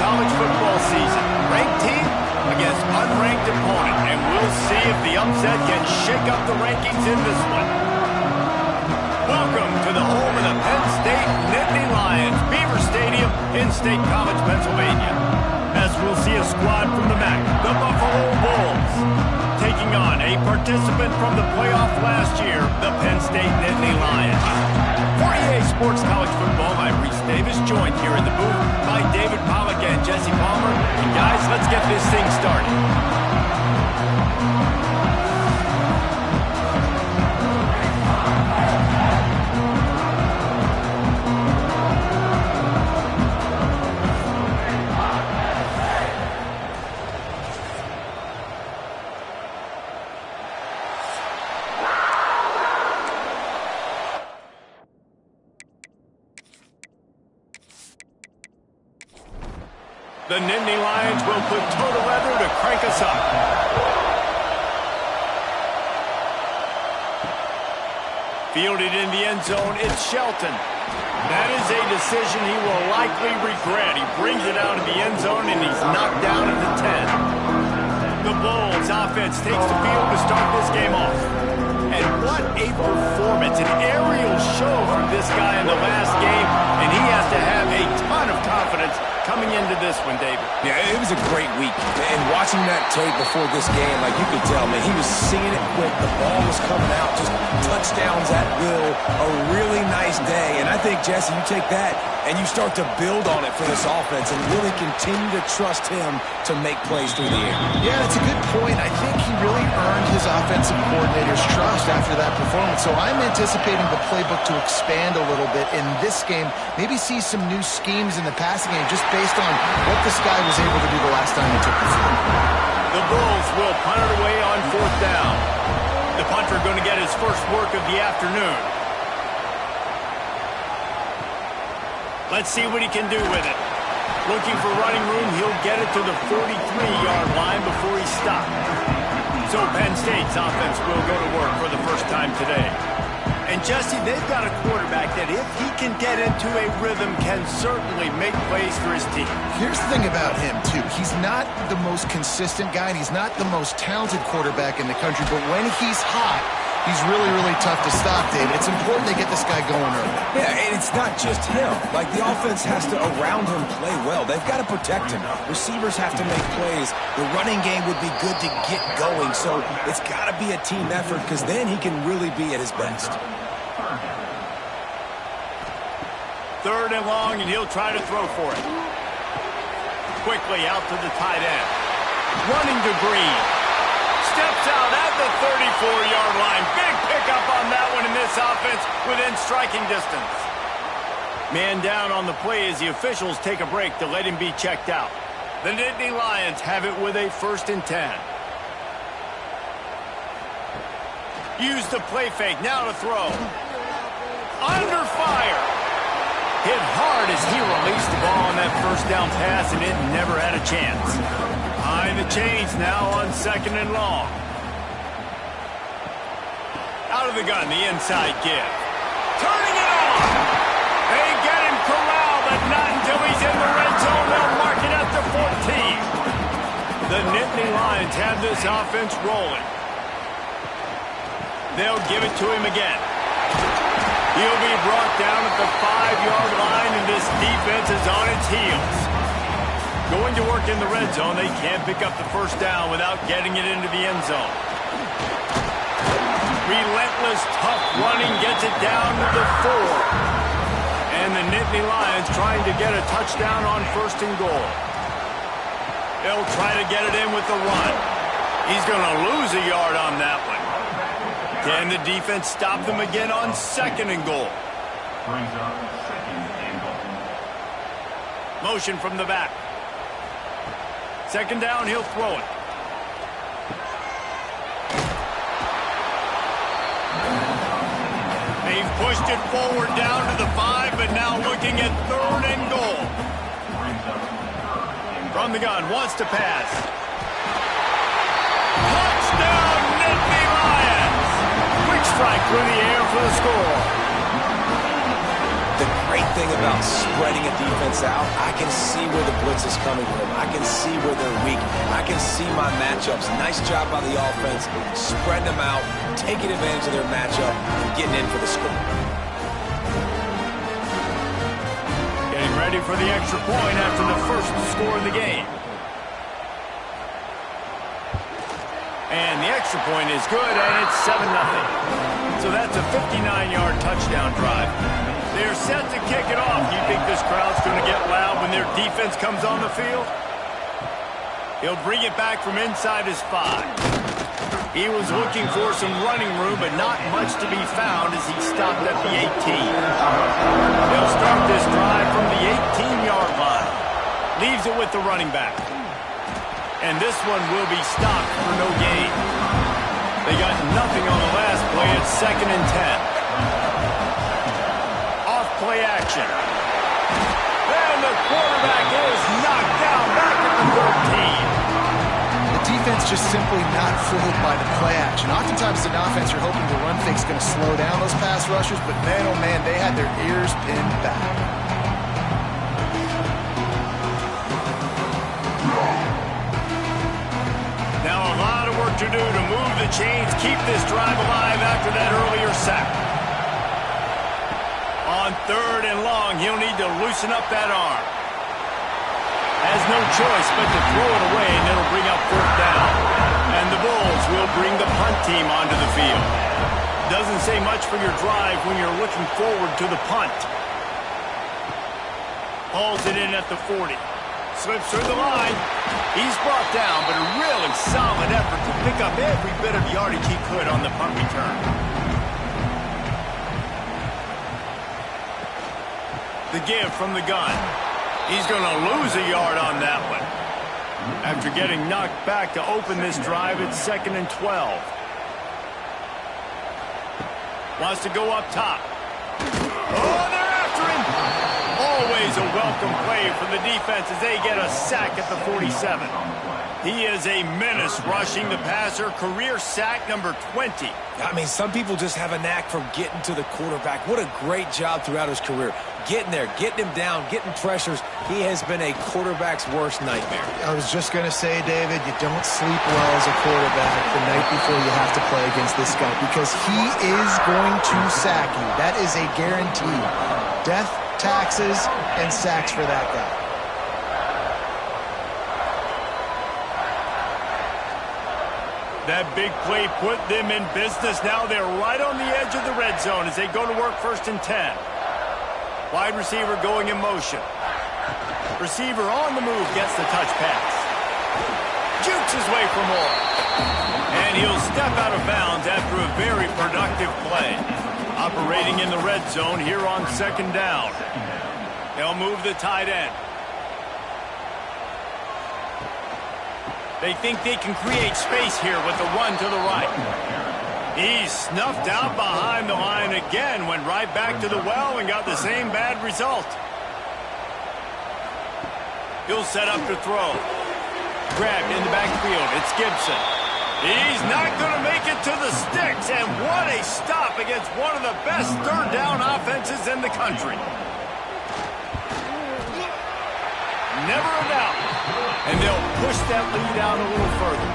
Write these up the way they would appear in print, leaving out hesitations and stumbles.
college football season. Ranked team against unranked opponent, and we'll see if the upset can shake up the rankings in this one. Welcome to the home of the Penn State Nittany Lions, Beaver Stadium in State College, Pennsylvania. As we'll see a squad from the MAC, the Buffalo Bulls, taking on a participant from the playoff last year, the Penn State Nittany Lions. For EA Sports College Football, I'm Reese Davis, joined here in the booth by David Pollack and Jesse Palmer. And guys, let's get this thing started. The Nittany Lions will put total leather to crank us up. Fielded in the end zone, it's Shelton. That is a decision he will likely regret. He brings it out of the end zone and he's knocked down at the 10. The Bulls offense takes the field to start this game off. And what a performance, an aerial show from this guy in the last game, and he has to have a ton of confidence coming into this one, David. Yeah, it was a great week. And watching that tape before this game, like you could tell, man, he was seeing it quick. The ball was coming out, just touchdowns at will. A really nice day. And I think, Jesse, you take that and you start to build on it for this offense and really continue to trust him to make plays through the air. Yeah, that's a good point. I think he really earned his offensive coordinator's trust after that performance. So I'm anticipating the playbook to expand a little bit in this game. Maybe see some new schemes in the passing game just based on what this guy was able to do the last time he took the field. The Bulls will punt it away on 4th down. The punter going to get his first work of the afternoon. Let's see what he can do with it. Looking for running room, he'll get it to the 43-yard line before he's stopped. So Penn State's offense will go to work for the first time today. And Jesse, they've got a quarterback that if he can get into a rhythm can certainly make plays for his team. Here's the thing about him, too. He's not the most consistent guy, and he's not the most talented quarterback in the country, but when he's hot, he's really, really tough to stop, David. It's important to get this guy going early. Yeah, and it's not just him. Like, the offense has to, around him, play well. They've got to protect him. Receivers have to make plays. The running game would be good to get going, so it's got to be a team effort because then he can really be at his best. 3rd and long, and he'll try to throw for it. Quickly out to the tight end. Running to Green. Steps out at the 34-yard line. Big pickup on that one in this offense within striking distance. Man down on the play as the officials take a break to let him be checked out. The Nittany Lions have it with a 1st and 10. Use the play fake. Now to throw. Under fire. Hit hard as he released the ball on that 1st down pass, and it never had a chance. Behind the chains now on 2nd and long. Out of the gun, the inside give. Turning it on. They get him corralled, but not until he's in the red zone. They'll mark it at the 14. The Nittany Lions have this offense rolling. They'll give it to him again. He'll be brought down at the 5-yard line, and this defense is on its heels. Going to work in the red zone, they can't pick up the 1st down without getting it into the end zone. Relentless, tough running gets it down to the 4. And the Nittany Lions trying to get a touchdown on 1st and goal. They'll try to get it in with the run. He's going to lose a yard on that one. Can the defense stop them again on 2nd and goal? Brings up 2nd and goal. Motion from the back. 2nd down, he'll throw it. They've pushed it forward down to the 5, but now looking at 3rd and goal. From the gun, wants to pass. Touchdown, Nittany Lions! Quick strike through the air for the score. The great thing about spreading a defense out, I can see where the blitz is coming from. I can see where they're weak. I can see my matchups. Nice job by the offense, spreading them out, taking advantage of their matchup, and getting in for the score. Getting ready for the extra point after the first score of the game. And the extra point is good, and it's 7-0. So that's a 59-yard touchdown drive. They're set to kick it off. You think this crowd's going to get loud when their defense comes on the field? He'll bring it back from inside his 5. He was looking for some running room, but not much to be found as he stopped at the 18. They'll start this drive from the 18-yard line. Leaves it with the running back. And this one will be stopped for no gain. They got nothing on the last play. It's 2nd and 10. Off play action. And the quarterback is knocked down back at the 13. The defense just simply not fooled by the play action. Oftentimes as an offense, you're hoping the run fake's going to slow down those pass rushers, but man, oh man, they had their ears pinned back. Now a lot of work to do to move the chains, keep this drive alive after that earlier sack. On 3rd and long, he'll need to loosen up that arm. Has no choice but to throw it away, and it'll bring up 4th down. And the Bulls will bring the punt team onto the field. Doesn't say much for your drive when you're looking forward to the punt. Hauls it in at the 40. Slips through the line. He's brought down, but a really solid effort to pick up every bit of yardage he could on the punt return. The give from the gun. He's going to lose a yard on that one. After getting knocked back to open this drive, it's 2nd and 12. Wants to go up top. Oh, they're after him. Always a welcome play for the defense as they get a sack at the 47. He is a menace rushing the passer. Career sack number 20. I mean, some people just have a knack for getting to the quarterback. What a great job throughout his career. Getting there, getting him down, getting pressures. He has been a quarterback's worst nightmare. I was just going to say, David, you don't sleep well as a quarterback the night before you have to play against this guy because he is going to sack you. That is a guarantee. Death, taxes, and sacks for that guy. That big play put them in business. Now they're right on the edge of the red zone as they go to work 1st and 10. Wide receiver going in motion. Receiver on the move gets the touch pass. Jukes his way for more. And he'll step out of bounds after a very productive play. Operating in the red zone here on 2nd down. They'll move the tight end. They think they can create space here with the run to the right. He's snuffed out behind the line again, went right back to the well and got the same bad result. He'll set up to throw. Grabbed in the backfield. It's Gibson. He's not going to make it to the sticks, and what a stop against one of the best 3rd down offenses in the country. Never a doubt. And they'll push that lead out a little further.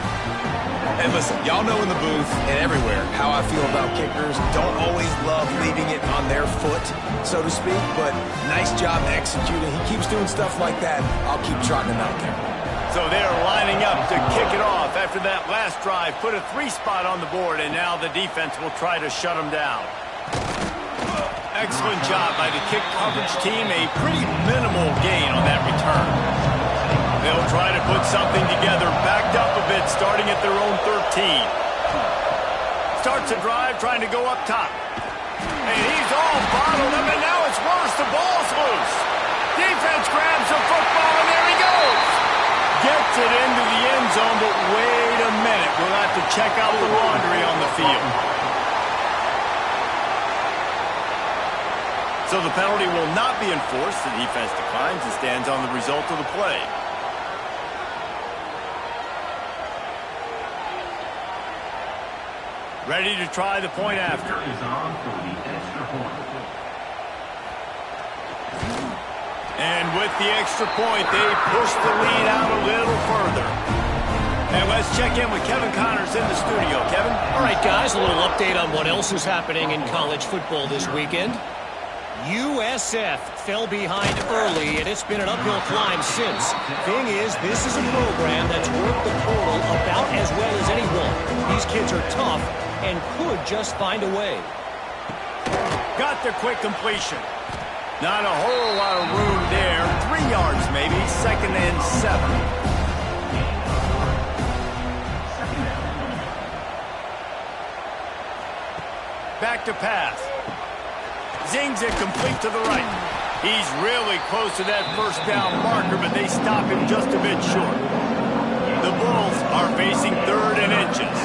And listen, y'all know in the booth and everywhere how I feel about kickers. Don't always love leaving it on their foot, so to speak, but nice job executing. He keeps doing stuff like that. I'll keep trotting him out there. So they're lining up to kick it off after that last drive. Put a 3 spot on the board, and now the defense will try to shut them down. Excellent job by the kick coverage team. A pretty minimal gain on that return. They'll try to put something together, backed up a bit, starting at their own 13. Starts a drive, trying to go up top. And he's all bottled up, and now it's worse. The ball's loose. Defense grabs the football, and there he goes. Gets it into the end zone, but wait a minute. We'll have to check out the laundry on the field. So the penalty will not be enforced. The defense declines and stands on the result of the play. Ready to try the point after. And with the extra point, they push the lead out a little further. And let's check in with Kevin Connors in the studio. Kevin? All right, guys, a little update on what else is happening in college football this weekend. USF fell behind early, and it's been an uphill climb since. Thing is, this is a program that's worked the portal about as well as anyone. These kids are tough and could just find a way. Got the quick completion. Not a whole lot of room there. 3 yards maybe. 2nd and 7. Back to pass. Zings it complete to the right. He's really close to that first down marker, but they stop him just a bit short. The Bulls are facing 3rd and inches.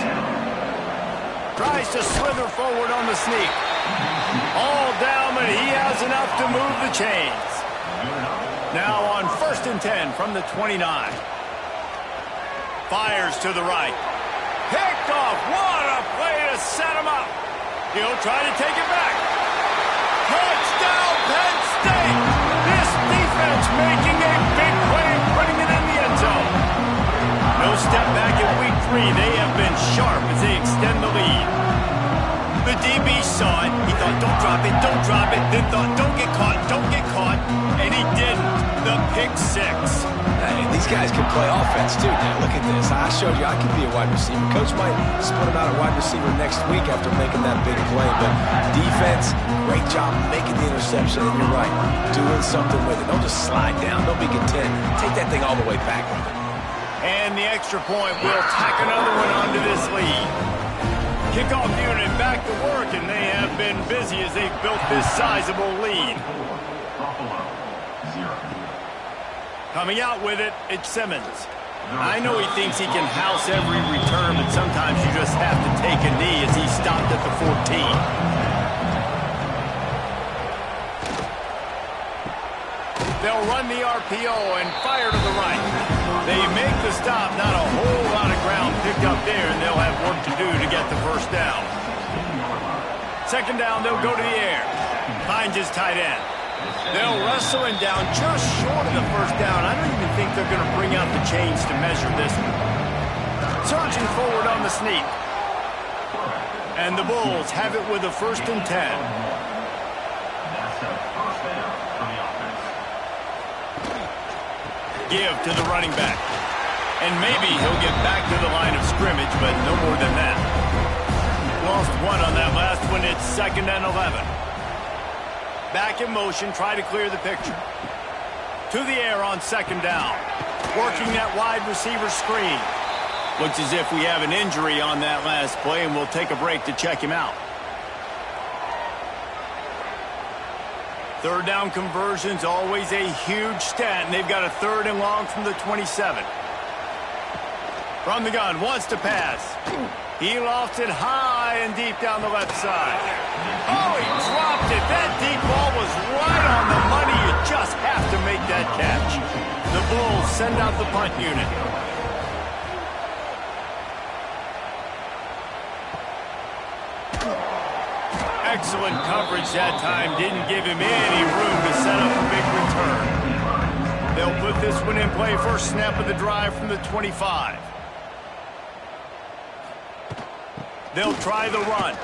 Tries to slither forward on the sneak. All down, but he has enough to move the chains. Now on 1st and 10 from the 29. Fires to the right. Picked off. What a play to set him up. He'll try to take it back. Touchdown, Penn State! This defense making a big play, putting it in the end zone. No step back in week 3. They have been sharp as they extend the lead. The DB saw it. He thought, don't drop it, don't drop it. Then thought, don't get caught, don't get caught. And he didn't. The pick 6. Hey, these guys can play offense, too. Now, look at this. I showed you I can be a wide receiver. Coach might split him out at wide receiver next week after making that big play. But defense, great job making the interception. And you're right, doing something with it. Don't just slide down. Don't be content. Take that thing all the way back. And the extra point will tack another one onto this lead. Kickoff unit back to work, and they have been busy as they've built this sizable lead. Coming out with it, it's Simmons. I know he thinks he can house every return, but sometimes you just have to take a knee as he stopped at the 14. They'll run the RPO and fire to the right. They make the stop, not a whole lot of ground picked up there, and they'll have work to do to get the first down. 2nd down, they'll go to the air. Finds his tight end. They'll wrestle him down just short of the first down. I don't even think they're going to bring out the chains to measure this one. Surging forward on the sneak. And the Bulls have it with a 1st and 10. Give to the running back. And maybe he'll get back to the line of scrimmage, but no more than that. Lost 1 on that last one. It's 2nd and 11. Back in motion, try to clear the picture. To the air on 2nd down. Working that wide receiver screen. Looks as if we have an injury on that last play, and we'll take a break to check him out. 3rd down conversion's always a huge stat, and they've got a 3rd and long from the 27. From the gun, wants to pass. He lofts it high and deep down the left side. Oh, he dropped it. That deep ball was right on the money. You just have to make that catch. The Bulls send out the punt unit. Excellent coverage that time. Didn't give him any room to set up a big return. They'll put this one in play. First snap of the drive from the 25. They'll try the run.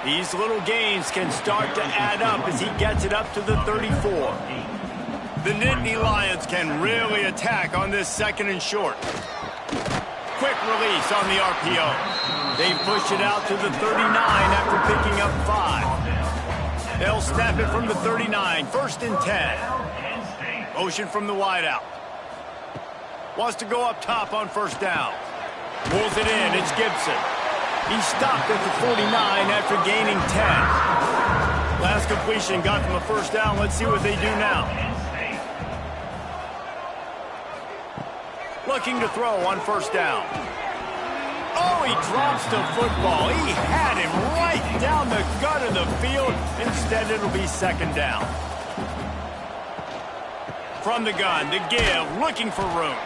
These little gains can start to add up as he gets it up to the 34. The Nittany Lions can really attack on this 2nd and short. Quick release on the RPO. They push it out to the 39 after picking up 5. They'll snap it from the 39. 1st and 10. Motion from the wideout. Wants to go up top on 1st down. Pulls it in. It's Gibson. He stopped at the 49 after gaining 10. Last completion got them a 1st down. Let's see what they do now. Looking to throw on 1st down. Oh, he drops the football. He had him right down the gut of the field. Instead, it'll be 2nd down. From the gun, the give, looking for room.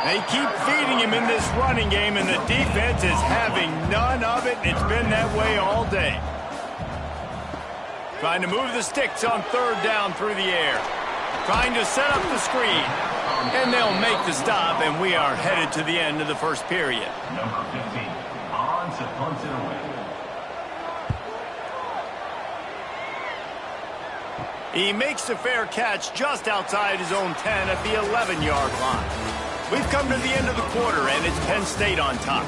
They keep feeding him in this running game, and the defense is having none of it. It's been that way all day. Trying to move the sticks on third down through the air. Trying to set up the screen. And they'll make the stop, and we are headed to the end of the first period. Number 15, on to punt it away. He makes a fair catch just outside his own 10 at the 11-yard line. We've come to the end of the quarter, and it's Penn State on top.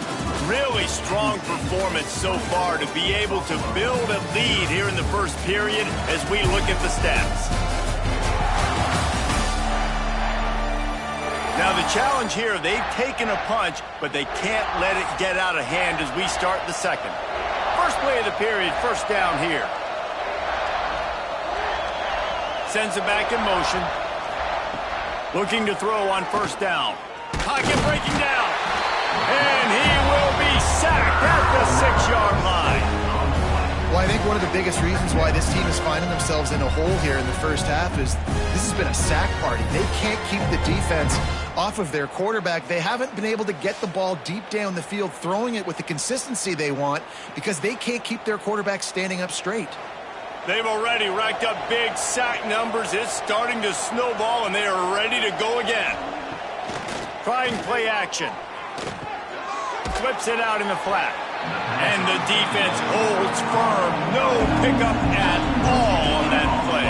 Really strong performance so far to be able to build a lead here in the first period as we look at the stats. Now the challenge here, they've taken a punch, but they can't let it get out of hand as we start the second. First play of the period, first down here. Sends it back in motion. Looking to throw on first down. Pocket breaking down. And he will be sacked at the 6-yard line. Well, I think one of the biggest reasons why this team is finding themselves in a hole here in the first half is this has been a sack party. They can't keep the defense off of their quarterback. They haven't been able to get the ball deep down the field, throwing it with the consistency they want because they can't keep their quarterback standing up straight. They've already racked up big sack numbers. It's starting to snowball, and they are ready to go again. Trying play action. Flips it out in the flat. And the defense holds firm. No pickup at all on that play.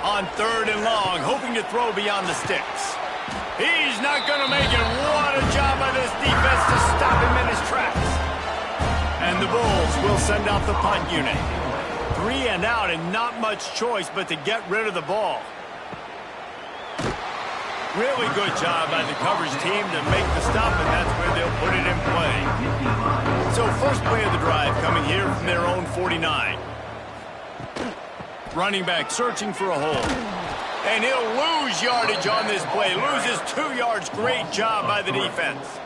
On third and long, hoping to throw beyond the sticks. He's not going to make it. What a job by this defense to stop him in his tracks. And the Bulls will send out the punt unit. 3 and out and not much choice but to get rid of the ball. Really good job by the coverage team to make the stop, and that's where they'll put it in play. So first play of the drive coming here from their own 49. Running back searching for a hole. And he'll lose yardage on this play. Loses 2 yards. Great job by the defense.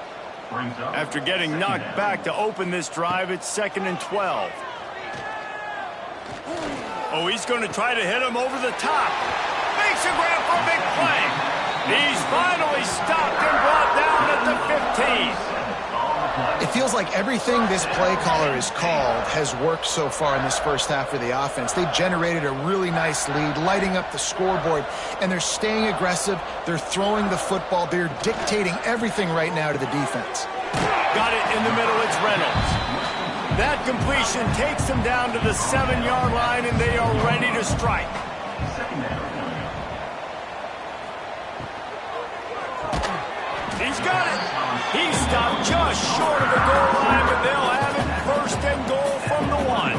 After getting knocked back to open this drive, it's 2nd and 12. Oh, he's going to try to hit him over the top. Makes a grab for a big play. He's finally stopped and brought down at the 15. It feels like everything this play caller has called has worked so far in this first half for the offense. They've generated a really nice lead, lighting up the scoreboard, and they're staying aggressive. They're throwing the football. They're dictating everything right now to the defense. Got it in the middle. It's Reynolds. That completion takes them down to the 7-yard line, and they are ready to strike. He's got it. He stopped just short of the goal line, but they'll have it first and goal from the 1.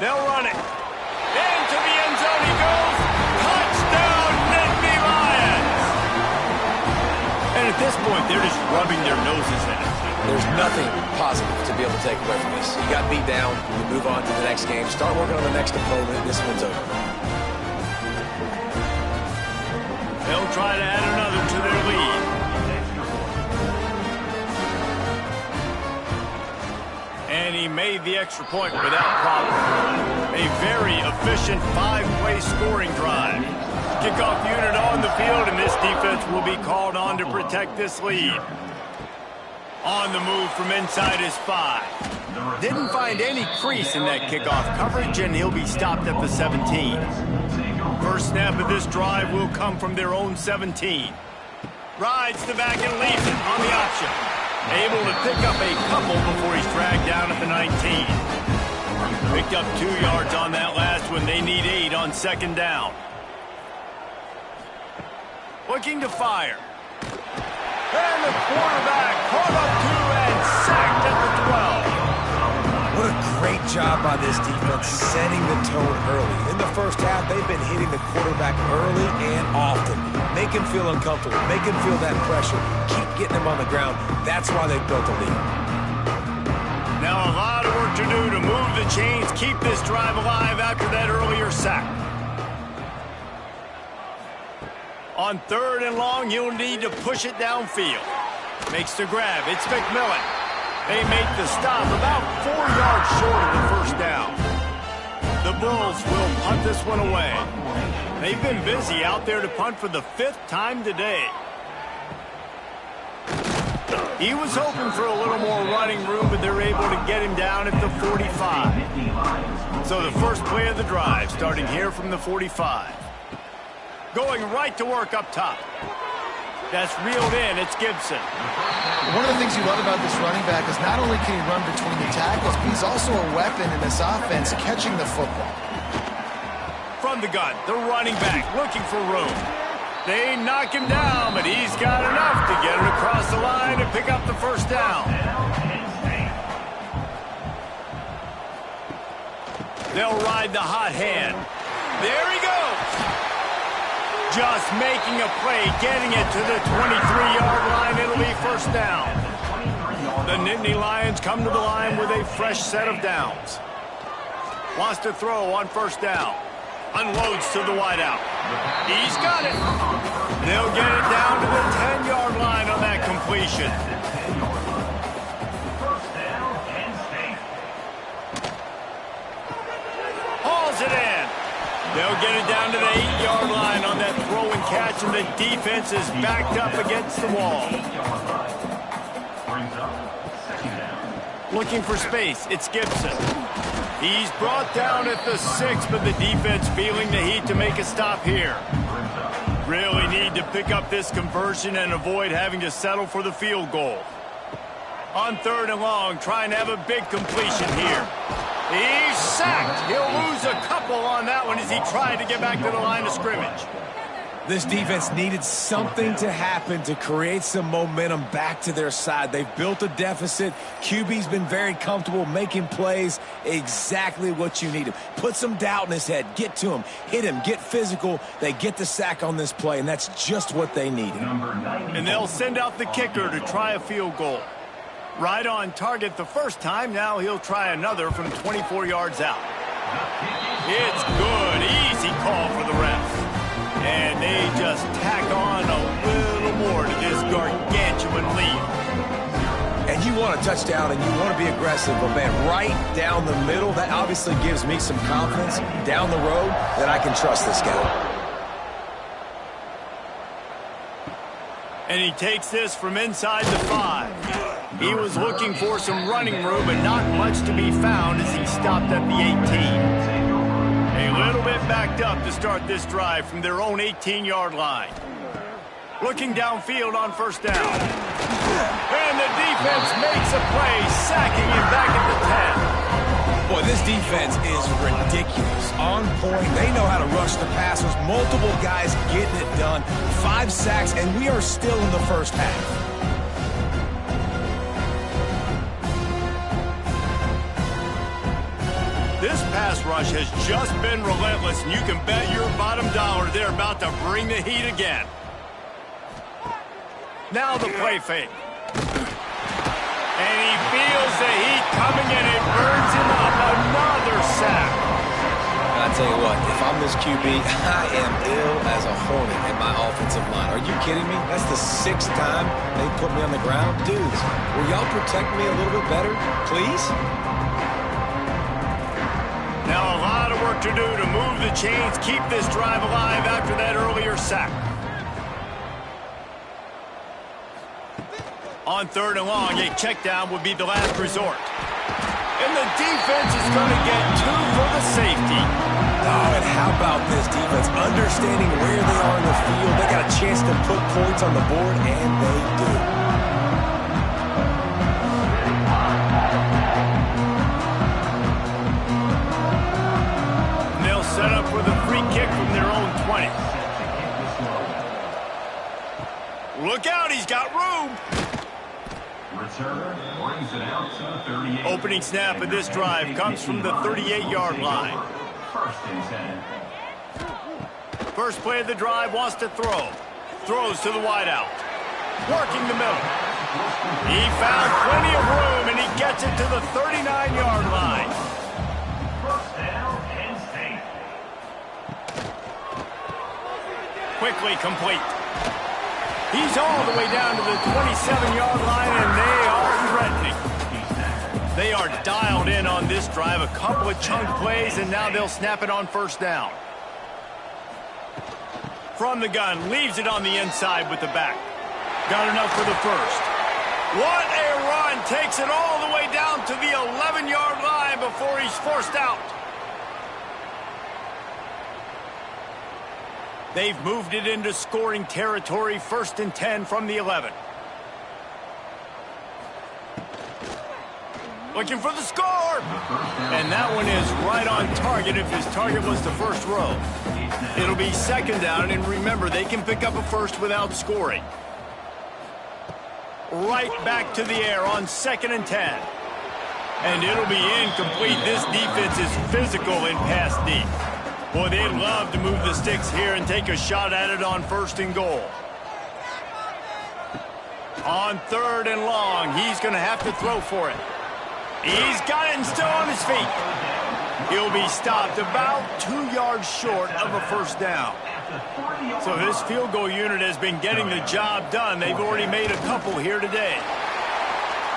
They'll run it. Into the end zone he goes. Touchdown, Nittany Lions. And at this point, they're just rubbing their noses in it. There's nothing positive to be able to take away from this. You got beat down, you move on to the next game, start working on the next opponent. This one's over. They'll try to add another to their lead. And he made the extra point without problem. A very efficient 5-play scoring drive. Kickoff unit on the field, and this defense will be called on to protect this lead. On the move from inside his 5. Didn't find any crease in that kickoff coverage, and he'll be stopped at the 17. First snap of this drive will come from their own 17. Rides the back and leaves it on the option. Able to pick up a couple before he's dragged down at the 19. Picked up 2 yards on that last one. They need 8 on second down. Looking to fire. And the quarterback caught up to and sacked at the 12. What a great job by this defense setting the tone early. In the first half, they've been hitting the quarterback early and often. Make him feel uncomfortable. Make him feel that pressure. Keep getting him on the ground. That's why they've built a lead. Now a lot of work to do to move the chains, keep this drive alive after that earlier sack. On third and long, you'll need to push it downfield. Makes the grab. It's McMillan. They make the stop about 4 yards short of the first down. The Bulls will punt this one away. They've been busy out there to punt for the 5th time today. He was hoping for a little more running room, but they're able to get him down at the 45. So the first play of the drive, starting here from the 45. Going right to work up top. That's reeled in. It's Gibson. One of the things you love about this running back is not only can he run between the tackles, but he's also a weapon in this offense catching the football. From the gun, the running back looking for room. They knock him down, but he's got enough to get it across the line and pick up the first down. They'll ride the hot hand. There he goes. Just making a play, getting it to the 23-yard line. It'll be first down. The Nittany Lions come to the line with a fresh set of downs. Wants to throw on first down. Unloads to the wideout. He's got it. They'll get it down to the 10-yard line on that completion. Hauls it in. They'll get it down to the 8-yard line on that throw and catch, and the defense is backed up against the wall. Looking for space, it's Gibson. He's brought down at the 6, but the defense feeling the heat to make a stop here. Really need to pick up this conversion and avoid having to settle for the field goal. On 3rd and long, trying to have a big completion here. He's sacked. He'll lose a couple on that one as he tried to get back to the line of scrimmage. This defense needed something to happen to create some momentum back to their side. They've built a deficit. QB's been very comfortable making plays. Exactly what you need. Put some doubt in his head. Get to him. Hit him. Get physical. They get the sack on this play, and that's just what they needed. And they'll send out the kicker to try a field goal. Right on target the first time. Now he'll try another from 24 yards out. It's good. Easy call for the refs. And they just tack on a little more to this gargantuan lead. And you want a touchdown and you want to be aggressive, but man, right down the middle, that obviously gives me some confidence down the road that I can trust this guy. And he takes this from inside the 5. He was looking for some running room, but not much to be found as he stopped at the 18. A little bit backed up to start this drive from their own 18-yard line. Looking downfield on first down. And the defense makes a play, sacking him back at the 10. Boy, this defense is ridiculous. On point. They know how to rush the passers. Multiple guys getting it done. 5 sacks, and we are still in the first half. This pass rush has just been relentless, and you can bet your bottom dollar they're about to bring the heat again. Now the play fake. And he feels the heat coming, and it burns him up. Another sack. I tell you what, if I'm this QB, I am ill as a hornet in my offensive line. Are you kidding me? That's the 6th time they put me on the ground. Dudes, will y'all protect me a little bit better, please? Now a lot of work to do to move the chains, keep this drive alive after that earlier sack. On 3rd and long, a check down would be the last resort. And the defense is going to get 2 for the safety. Oh, and how about this defense? Understanding where they are in the field. They got a chance to put points on the board, and they do. Set up with a free kick from their own 20. Look out, he's got room. Returner brings it out to the 38. Opening snap of this drive comes from the 38-yard line. First and 10. First play of the drive, wants to throw. Throws to the wideout. Working the middle. He found plenty of room, and he gets it to the 39-yard line. First down, Penn State. Quickly complete. He's all the way down to the 27-yard line, and they are threatening. They are dialed in on this drive. A couple of chunk plays, and now they'll snap it on first down. From the gun, leaves it on the inside with the back. Got enough for the first. What a run. Takes it all the way down to the 11-yard line before he's forced out. They've moved it into scoring territory, 1st and 10 from the 11. Looking for the score. And that one is right on target if his target was the first row. It'll be 2nd down, and remember, they can pick up a first without scoring. Right back to the air on 2nd and 10. And it'll be incomplete. This defense is physical in pass deep. Boy, they'd love to move the sticks here and take a shot at it on 1st and goal. On 3rd and long, he's going to have to throw for it. He's got it and still on his feet. He'll be stopped about 2 yards short of a 1st down. So this field goal unit has been getting the job done. They've already made a couple here today.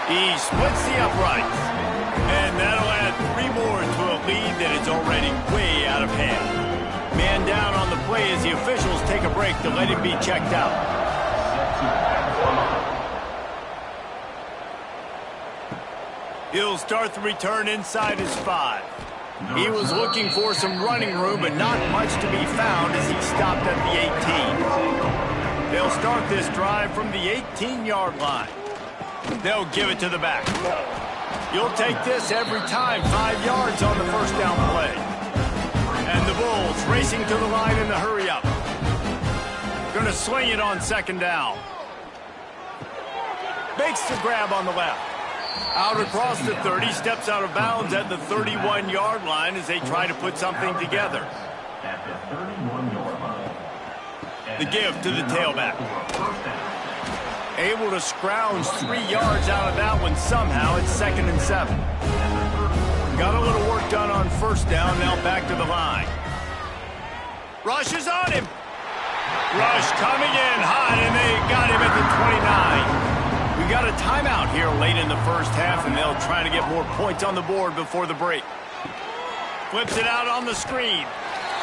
He splits the uprights. And that'll add 3 more to a lead that is already way out of hand. Man down on the play as the officials take a break to let him be checked out. He'll start the return inside his 5. He was looking for some running room, but not much to be found as he stopped at the 18. They'll start this drive from the 18-yard line. They'll give it to the back. You'll take this every time, 5 yards on the 1st down play. And the Bulls racing to the line in the hurry up. Going to sling it on 2nd down. Makes the grab on the left. Out across the 30, steps out of bounds at the 31-yard line as they try to put something together. The give to the tailback. Able to scrounge 3 yards out of that one somehow. It's 2nd and 7. Got a little work done on 1st down, now back to the line. Rush is on him. Rush coming in hot, and they got him at the 29. We got a timeout here late in the 1st half, and they'll try to get more points on the board before the break. Flips it out on the screen.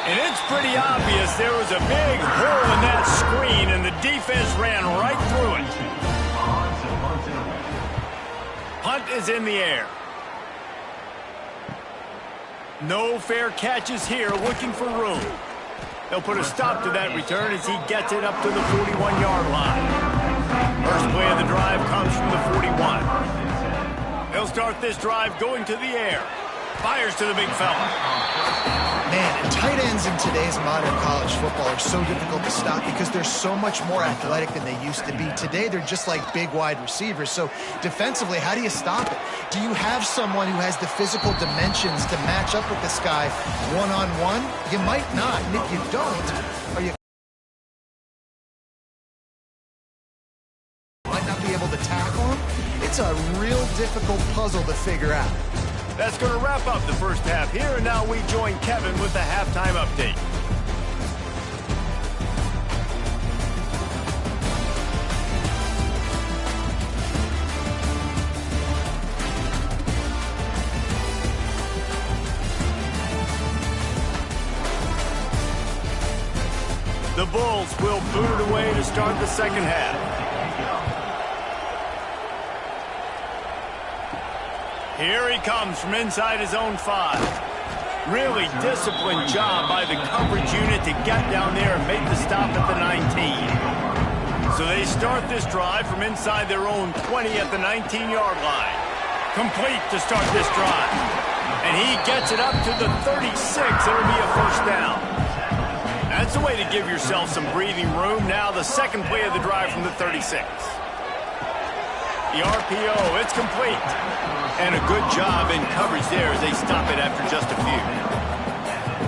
And it's pretty obvious there was a big hole in that screen, and the defense ran right through it. Punt is in the air. No fair catches here, looking for room. They'll put a stop to that return as he gets it up to the 41-yard line. First play of the drive comes from the 41. They'll start this drive going to the air. Fires to the big fella. Man, tight ends in today's modern college football are so difficult to stop because they're so much more athletic than they used to be. Today, they're just like big wide receivers. So defensively, how do you stop it? Do you have someone who has the physical dimensions to match up with this guy one-on-one? You might not. And if you don't, are you might not be able to tackle him? It's a real difficult puzzle to figure out. That's going to wrap up the 1st half here, and now we join Kevin with the halftime update. The Bulls will boot it away to start the 2nd half. Here he comes from inside his own 5. Really disciplined job by the coverage unit to get down there and make the stop at the 19. So they start this drive from inside their own 20 at the 19-yard line. Complete to start this drive. And he gets it up to the 36. It'll be a 1st down. That's the way to give yourself some breathing room. Now the 2nd play of the drive from the 36. The RPO, it's complete. And a good job in coverage there as they stop it after just a few.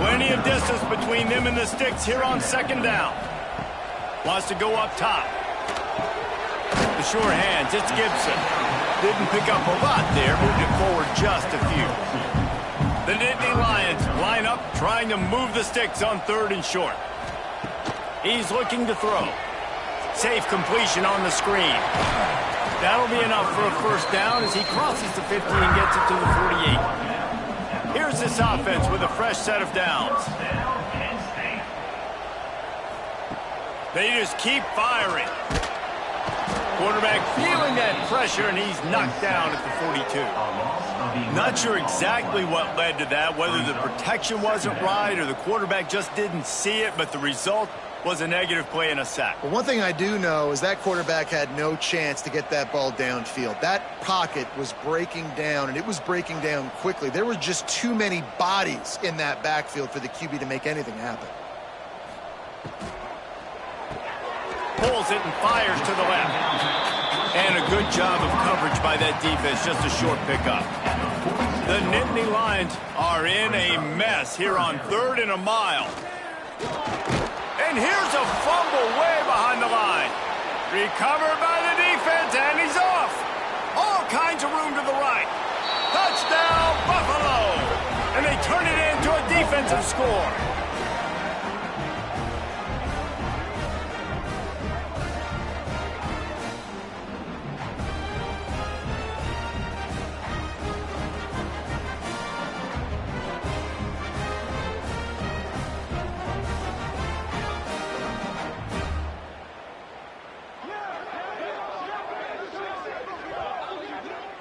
Plenty of distance between them and the sticks here on 2nd down. Wants to go up top. The sure hands, it's Gibson. Didn't pick up a lot there, moved it forward just a few. The Nittany Lions line up, trying to move the sticks on 3rd and short. He's looking to throw. Safe completion on the screen. That'll be enough for a 1st down as he crosses the 50 and gets it to the 48. Here's this offense with a fresh set of downs. They just keep firing. Quarterback feeling that pressure, and he's knocked down at the 42. Not sure exactly what led to that, whether the protection wasn't right or the quarterback just didn't see it, but the result was a negative play and a sack. Well, one thing I do know is that quarterback had no chance to get that ball downfield. That pocket was breaking down, and it was breaking down quickly. There were just too many bodies in that backfield for the QB to make anything happen. Pulls it and fires to the left. And a good job of coverage by that defense, just a short pickup. The Nittany Lions are in a mess here on 3rd and a mile. And here's a fumble way behind the line. Recovered by the defense, and he's off. All kinds of room to the right. Touchdown, Buffalo! And they turn it into a defensive score.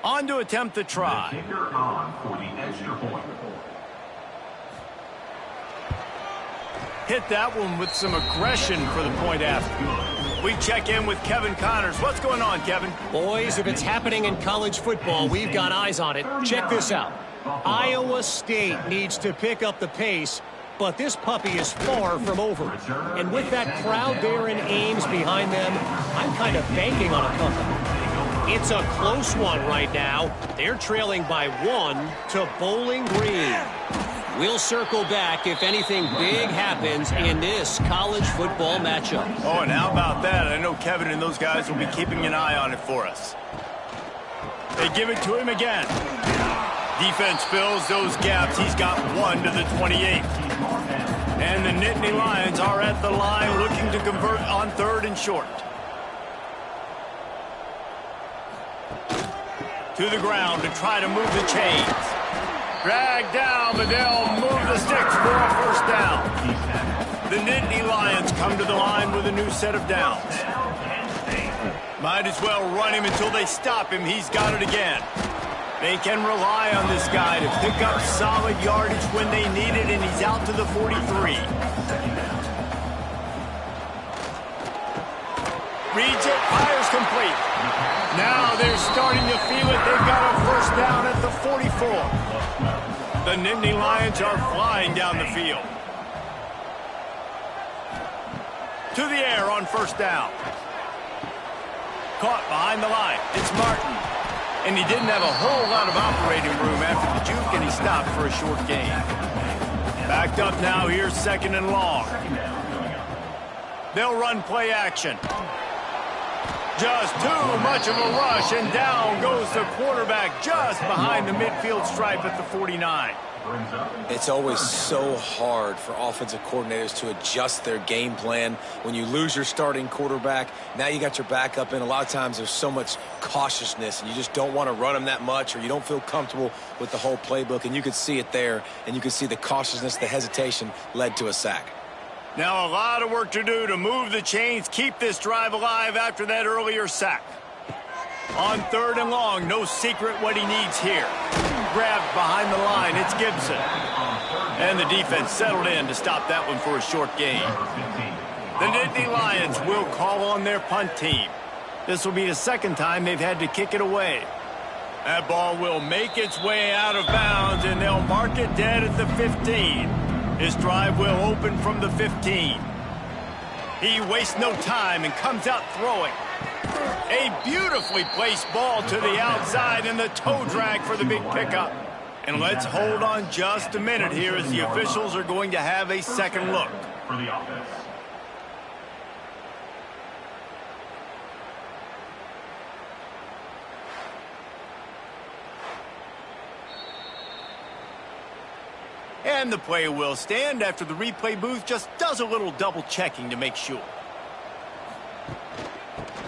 On to attempt the try. The kicker on for the extra point. Hit that one with some aggression for the point after. We check in with Kevin Connors. What's going on, Kevin? Boys, if it's happening in college football, we've got eyes on it. Check this out. Iowa State needs to pick up the pace, but this puppy is far from over. And with that crowd there in Ames behind them, I'm kind of banking on a comeback. It's a close one right now. They're trailing by 1 to Bowling Green. We'll circle back if anything big happens in this college football matchup. Oh, and how about that? I know Kevin and those guys will be keeping an eye on it for us. They give it to him again. Defense fills those gaps. He's got 1 to the 28. And the Nittany Lions are at the line looking to convert on 3rd and short. To the ground to try to move the chains. Dragged down, but they'll move the sticks for a 1st down. The Nittany Lions come to the line with a new set of downs. Might as well run him until they stop him. He's got it again. They can rely on this guy to pick up solid yardage when they need it, and he's out to the 43. Reads it, fires complete. Now they're starting to feel it. They've got a 1st down at the 44. The Nittany Lions are flying down the field. To the air on 1st down. Caught behind the line. It's Martin. And he didn't have a whole lot of operating room after the juke, and he stopped for a short gain. Backed up now. Here's 2nd and long. They'll run play action. Just too much of a rush, and down goes the quarterback just behind the midfield stripe at the 49. It's always so hard for offensive coordinators to adjust their game plan. When you lose your starting quarterback, now you got your backup in. A lot of times there's so much cautiousness, and you just don't want to run them that much, or you don't feel comfortable with the whole playbook, and you could see it there, and you could see the cautiousness, the hesitation led to a sack. Now a lot of work to do to move the chains, keep this drive alive after that earlier sack. On 3rd and long, no secret what he needs here. Grabbed behind the line, it's Gibson. And the defense settled in to stop that one for a short gain. The Nittany Lions will call on their punt team. This will be the 2nd time they've had to kick it away. That ball will make its way out of bounds, and they'll mark it dead at the 15. This drive will open from the 15. He wastes no time and comes out throwing. A beautifully placed ball to the outside, and the toe drag for the big pickup. And let's hold on just a minute here as the officials are going to have a second look. For the offense. And the play will stand after the replay booth just does a little double checking to make sure.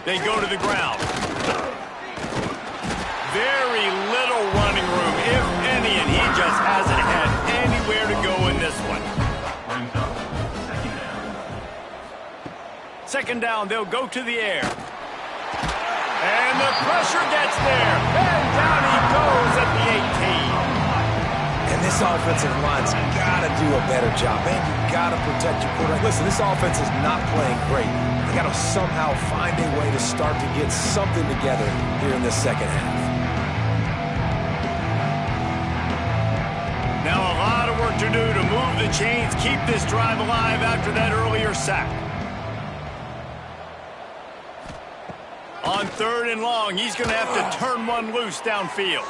They go to the ground. Very little running room, if any, and he just hasn't had anywhere to go in this one. Brings up 2nd down. 2nd down, they'll go to the air. And the pressure gets there. And down he goes at the 18. And this offensive line's got to do a better job. Man, you got to protect your quarterback. Listen, this offense is not playing great. They got to somehow find a way to start to get something together here in this second half. Now a lot of work to do to move the chains, keep this drive alive after that earlier sack. On 3rd and long, he's going to have to turn one loose downfield.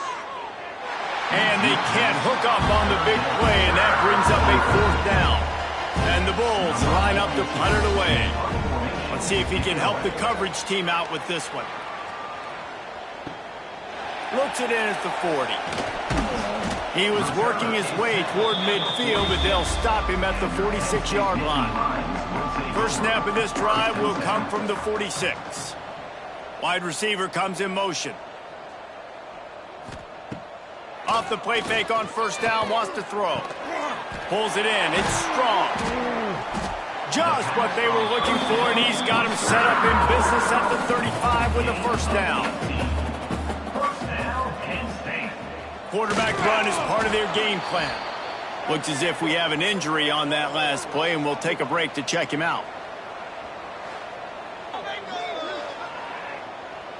And they can't hook up on the big play, and that brings up a 4th down. And the Bulls line up to punt it away. Let's see if he can help the coverage team out with this one. Looks it in at the 40. He was working his way toward midfield, but they'll stop him at the 46-yard line. First snap of this drive will come from the 46. Wide receiver comes in motion. Off the play fake on 1st down, wants to throw. Pulls it in, it's strong. Just what they were looking for, and he's got him set up in business at the 35 with a 1st down. Quarterback run is part of their game plan. Looks as if we have an injury on that last play, and we'll take a break to check him out.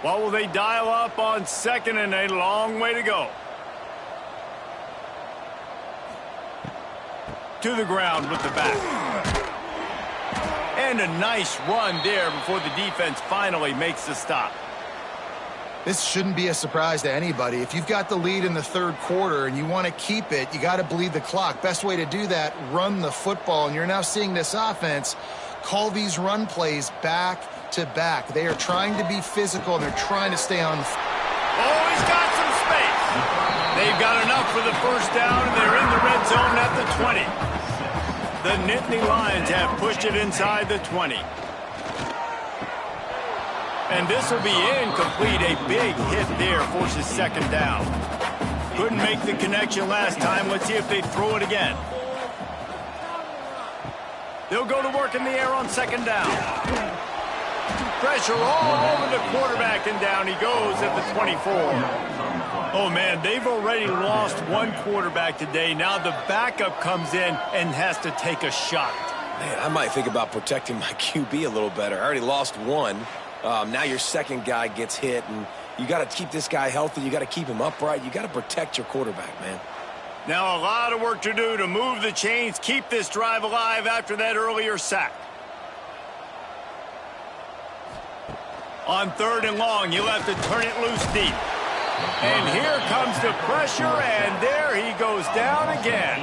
What will they dial up on 2nd and a long way to go? To the ground with the back. And a nice run there before the defense finally makes the stop. This shouldn't be a surprise to anybody. If you've got the lead in the 3rd quarter and you want to keep it, you got to bleed the clock. Best way to do that, run the football. And you're now seeing this offense call these run plays back to back. They are trying to be physical, and they're trying to stay on. Oh, he's got some space. They've got enough for the 1st down, and they're in the red zone at the 20. The Nittany Lions have pushed it inside the 20. And this will be incomplete. A big hit there forces 2nd down. Couldn't make the connection last time. Let's see if they throw it again. They'll go to work in the air on 2nd down. Pressure all over the quarterback, and down he goes at the 24. Oh, man, they've already lost one quarterback today. Now the backup comes in and has to take a shot. Man, I might think about protecting my QB a little better. I already lost one. Now your 2nd guy gets hit, and you got to keep this guy healthy. You got to keep him upright. You got to protect your quarterback, man. Now a lot of work to do to move the chains, keep this drive alive after that earlier sack. On 3rd and long, you'll have to turn it loose deep. And here comes the pressure, and there he goes down again.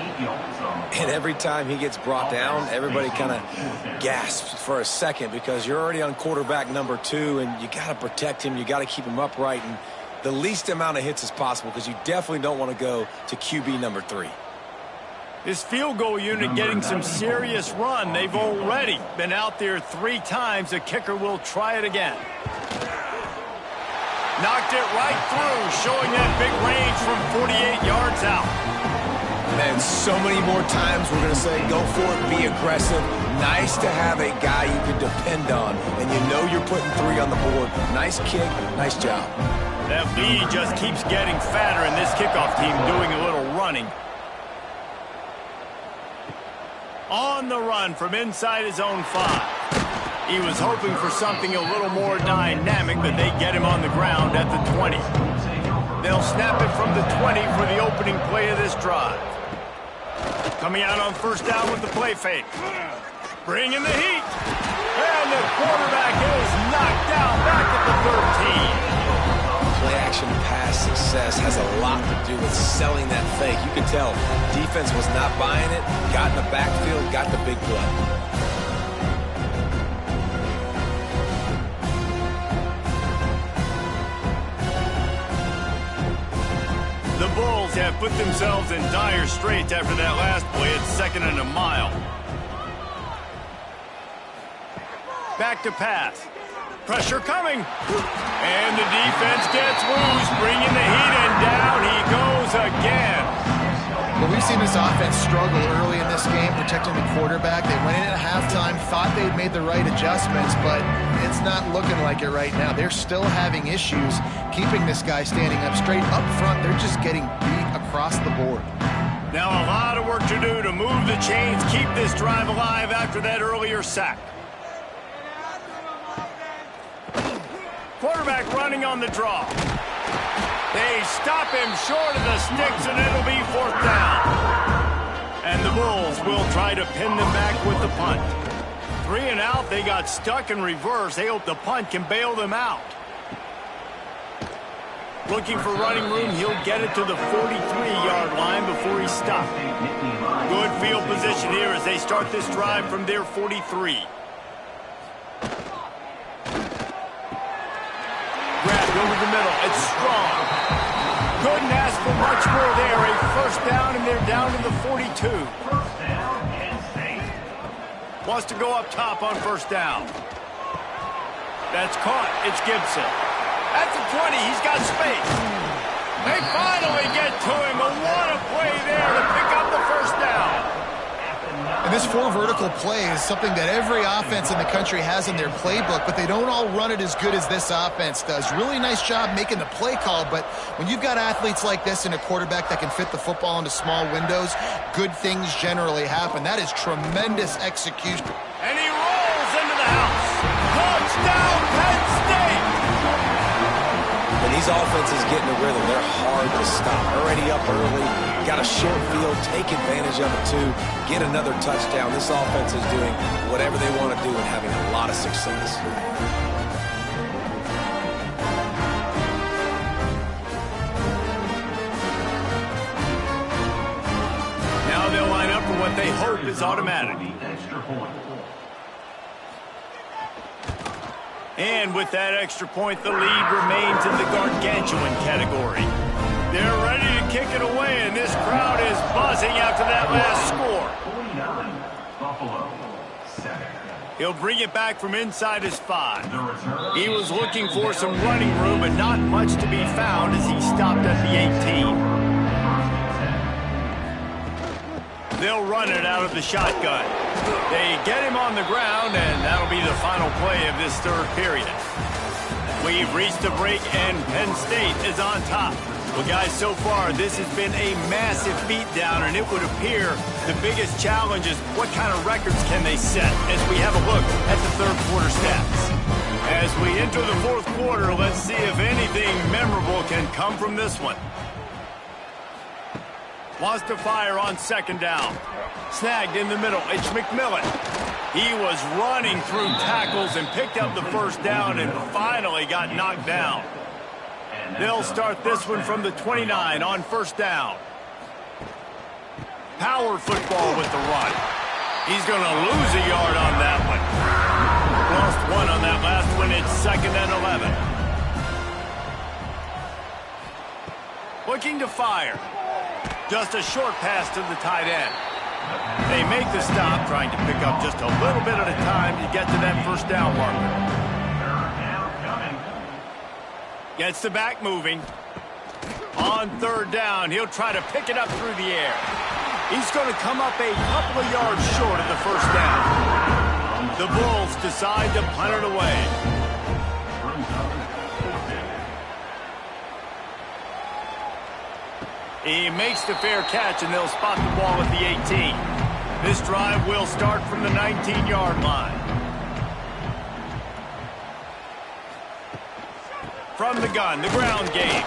And every time he gets brought down, everybody kind of gasps for a second because you're already on quarterback number 2, and you got to protect him. You got to keep him upright and the least amount of hits as possible because you definitely don't want to go to QB number 3. This field goal unit getting some serious run. They've already been out there 3 times. The kicker will try it again. Knocked it right through, showing that big range from 48 yards out. And so many more times we're going to say, go for it, be aggressive. Nice to have a guy you can depend on, and you know you're putting 3 on the board. Nice kick, nice job. That lead just keeps getting fatter, and this kickoff team doing a little running. On the run from inside his own 5. He was hoping for something a little more dynamic, but they get him on the ground at the 20. They'll snap it from the 20 for the opening play of this drive. Coming out on 1st down with the play fake. Bringing the heat. And the quarterback is knocked down back at the 13. Play-action pass success has a lot to do with selling that fake. You can tell defense was not buying it, got in the backfield, got the big play. The Bulls have put themselves in dire straits after that last play at 2nd and a mile. Back to pass. Pressure coming. And the defense gets loose, bringing the heat, and down he goes again. But we've seen this offense struggle early in this game, protecting the quarterback. They went in at halftime, thought they'd made the right adjustments, but it's not looking like it right now. They're still having issues keeping this guy standing up straight. Up front, they're just getting beat across the board. Now a lot of work to do to move the chains, keep this drive alive after that earlier sack. Quarterback running on the draw. They stop him short of the sticks, and it'll be 4th down. And the Bulls will try to pin them back with the punt. 3 and out, they got stuck in reverse. They hope the punt can bail them out. Looking for running room, he'll get it to the 43-yard line before he stopped. Good field position here as they start this drive from their 43. Grabbed over the middle. It's strong. Couldn't ask for much more there. A 1st down, and they're down to the 42. Wants to go up top on 1st down. That's caught. It's Gibson. At the 20, he's got space. They finally get to him. But what a play there to pick up the 1st down. And this 4 vertical play is something that every offense in the country has in their playbook, but they don't all run it as good as this offense does. Really nice job making the play call, but when you've got athletes like this and a quarterback that can fit the football into small windows, good things generally happen. That is tremendous execution. And he rolls into the house. Touchdown, Penn State! When these offenses get in the rhythm, they're hard to stop. Already up early, got a short field, take advantage of it too, get another touchdown. This offense is doing whatever they want to do and having a lot of success. Now they'll line up for what they hope is automatic. And with that extra point, the lead remains in the gargantuan category. They're ready to kick it away, and this crowd is buzzing after that last score. 49, Buffalo, 7. He'll bring it back from inside his 5. He was looking for some running room, but not much to be found as he stopped at the 18. They'll run it out of the shotgun. They get him on the ground, and that'll be the final play of this 3rd period. We've reached the break, and Penn State is on top. Well, guys, so far, this has been a massive beatdown, and it would appear the biggest challenge is what kind of records can they set as we have a look at the 3rd quarter stats. As we enter the 4th quarter, let's see if anything memorable can come from this one. Wants to fire on 2nd down. Snagged in the middle. It's McMillan. He was running through tackles and picked up the 1st down and finally got knocked down. They'll start this one from the 29 on 1st down. Power football with the run. He's going to lose a yard on that one. Lost 1 on that last one. It's 2nd and 11. Looking to fire. Just a short pass to the tight end. They make the stop, trying to pick up just a little bit at a time to get to that 1st down marker. Gets the back moving. On 3rd down, he'll try to pick it up through the air. He's going to come up a couple of yards short of the 1st down. The Bulls decide to punt it away. He makes the fair catch, and they'll spot the ball at the 18. This drive will start from the 19-yard line. From the gun, the ground game.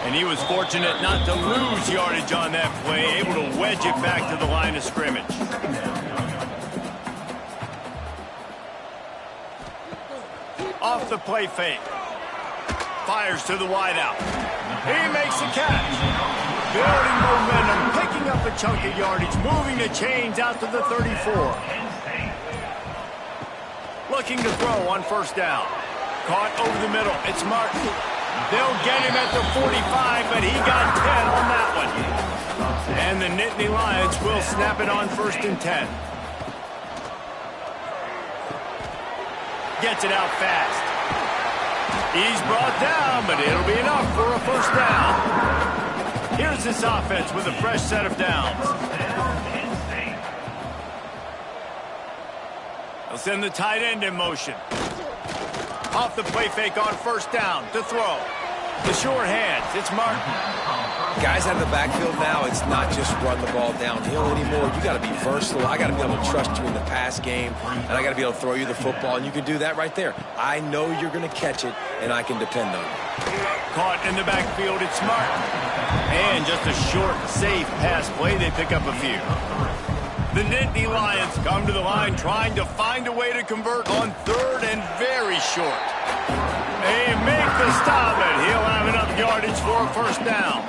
And he was fortunate not to lose yardage on that play, able to wedge it back to the line of scrimmage. Off the play fake. Fires to the wideout. He makes the catch. Building momentum, picking up a chunk of yardage, moving the chains out to the 34. Looking to throw on 1st down. Caught over the middle. It's Martin. They'll get him at the 45, but he got 10 on that one. And the Nittany Lions will snap it on 1st and 10. Gets it out fast. He's brought down, but it'll be enough for a 1st down. Here's this offense with a fresh set of downs. They'll send the tight end in motion. Off the play fake on first down to throw. The short hands, it's Martin. Guys out of the backfield now, it's not just run the ball downhill anymore. You got to be versatile. I got to be able to trust you in the pass game, and I got to be able to throw you the football, and you can do that right there. I know you're going to catch it, and I can depend on you. Caught in the backfield, it's Martin. And just a short, safe pass play, they pick up a few. The Nittany Lions come to the line trying to find a way to convert on third and very short. They make the stop, and he'll have enough yardage for a first down.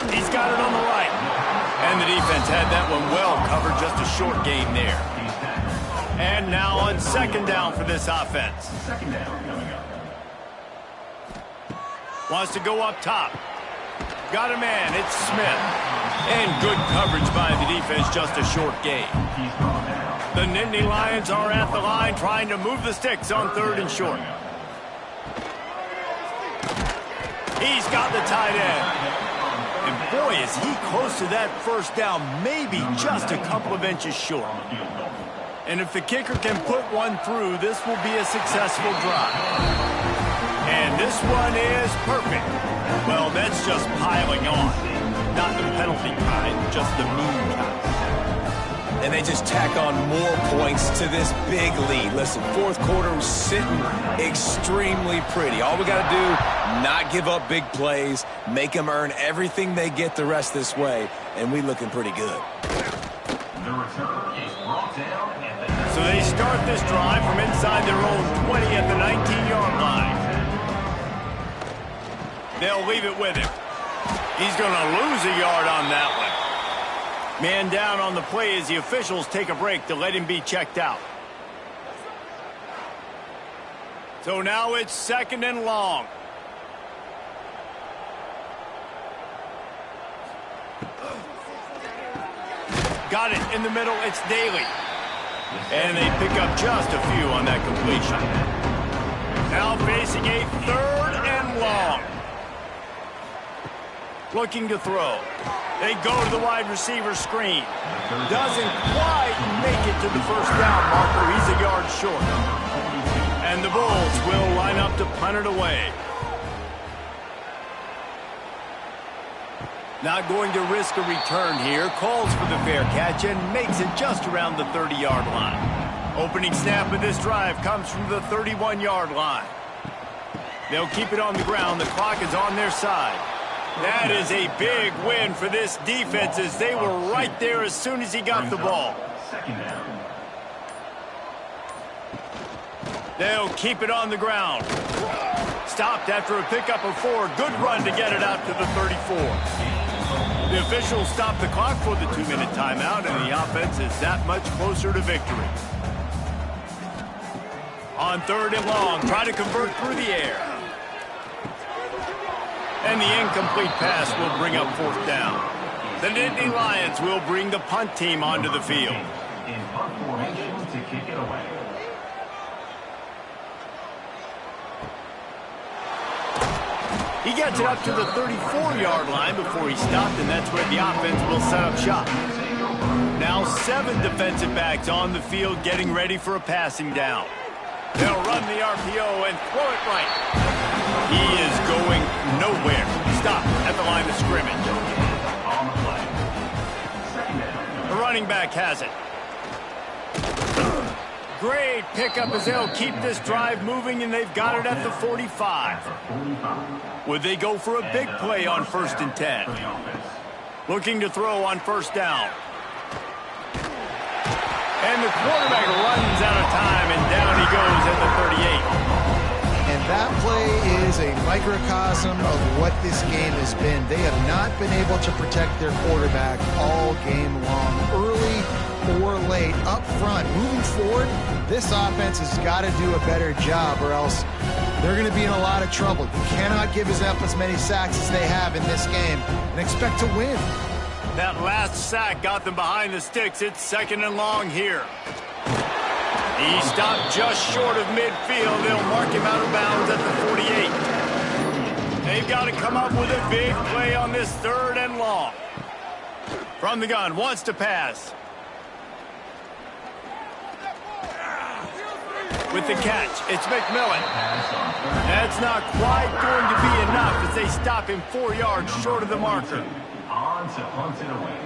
He's got it on the right. And the defense had that one well covered, just a short gain there. And now on second down for this offense. Second down coming up. Wants to go up top. Got a man, it's Smith. And good coverage by the defense, just a short gain. The Nittany Lions are at the line trying to move the sticks on third and short. He's got the tight end. And boy, is he close to that first down, maybe just a couple of inches short. And if the kicker can put one through, this will be a successful drive. And this one is perfect. Well, that's just piling on. Not the penalty kind, just the mean kind. And they just tack on more points to this big lead. Listen, fourth quarter was sitting extremely pretty. All we got to do, not give up big plays, make them earn everything they get the rest this way, and we looking pretty good. The return is brought down at the... So they start this drive from inside their own 20 at the 19-yard line. They'll leave it with him. He's going to lose a yard on that one. Man down on the play as the officials take a break to let him be checked out. So now it's second and long. Got it in the middle, it's Daly. And they pick up just a few on that completion. Now facing a third and long. Looking to throw. They go to the wide receiver screen. Doesn't quite make it to the first down marker. He's a yard short. And the Bulls will line up to punt it away. Not going to risk a return here. Calls for the fair catch and makes it just around the 30-yard line. Opening snap of this drive comes from the 31-yard line. They'll keep it on the ground. The clock is on their side. That is a big win for this defense as they were right there as soon as he got the ball. Second down. They'll keep it on the ground. Stopped after a pickup of 4. Good run to get it out to the 34. The officials stop the clock for the 2-minute timeout, and the offense is that much closer to victory. On third and long, try to convert through the air. And the incomplete pass will bring up fourth down. The Nittany Lions will bring the punt team onto the field. In punt formation to kick it away. He gets it up to the 34-yard line before he stopped, and that's where the offense will set up shop. Now 7 defensive backs on the field getting ready for a passing down. They'll run the RPO and throw it right. He is going nowhere. Stop at the line of scrimmage. The running back has it. Great pickup as they'll keep this drive moving, and they've got it at the 45. Would they go for a big play on first and 10? Looking to throw on first down. And the quarterback runs out of time, and down he goes at the 38. And that play is a microcosm of what this game has been. They have not been able to protect their quarterback all game long, early or late, up front. Moving forward, this offense has got to do a better job, or else they're going to be in a lot of trouble. You cannot give us up as many sacks as they have in this game and expect to win. That last sack got them behind the sticks. It's second and long here. He stopped just short of midfield. They'll mark him out of bounds at the 48. They've got to come up with a big play on this 3rd and long. From the gun, wants to pass. With the catch, it's McMillan. That's not quite going to be enough as they stop him 4 yards short of the marker. On to punt it away.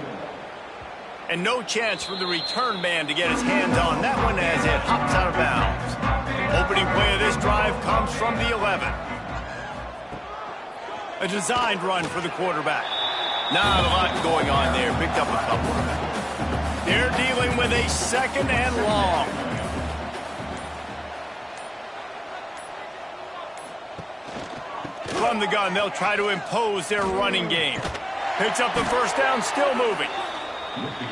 And no chance for the return man to get his hands on that one as it hops out of bounds. Opening play of this drive comes from the 11. A designed run for the quarterback. Not a lot going on there. Picked up a couple. They're dealing with a 2nd and long. From the gun, they'll try to impose their running game. Picks up the 1st down, still moving.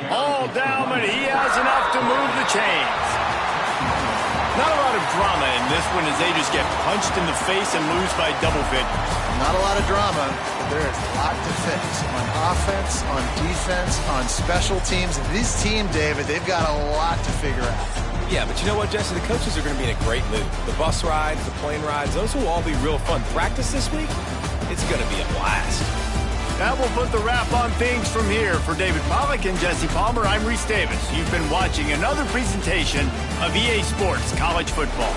All down, but he has enough to move the chains. Not a lot of drama in this one as they just get punched in the face and lose by double figures. Not a lot of drama, but there is a lot to fix on offense, on defense, on special teams. This team, David, they've got a lot to figure out. Yeah, but you know what, Jesse? The coaches are going to be in a great mood. The bus rides, the plane rides, those will all be real fun. Practice this week, it's going to be a blast. That will put the wrap on things from here. For David Pollack and Jesse Palmer, I'm Reese Davis. You've been watching another presentation of EA Sports College Football.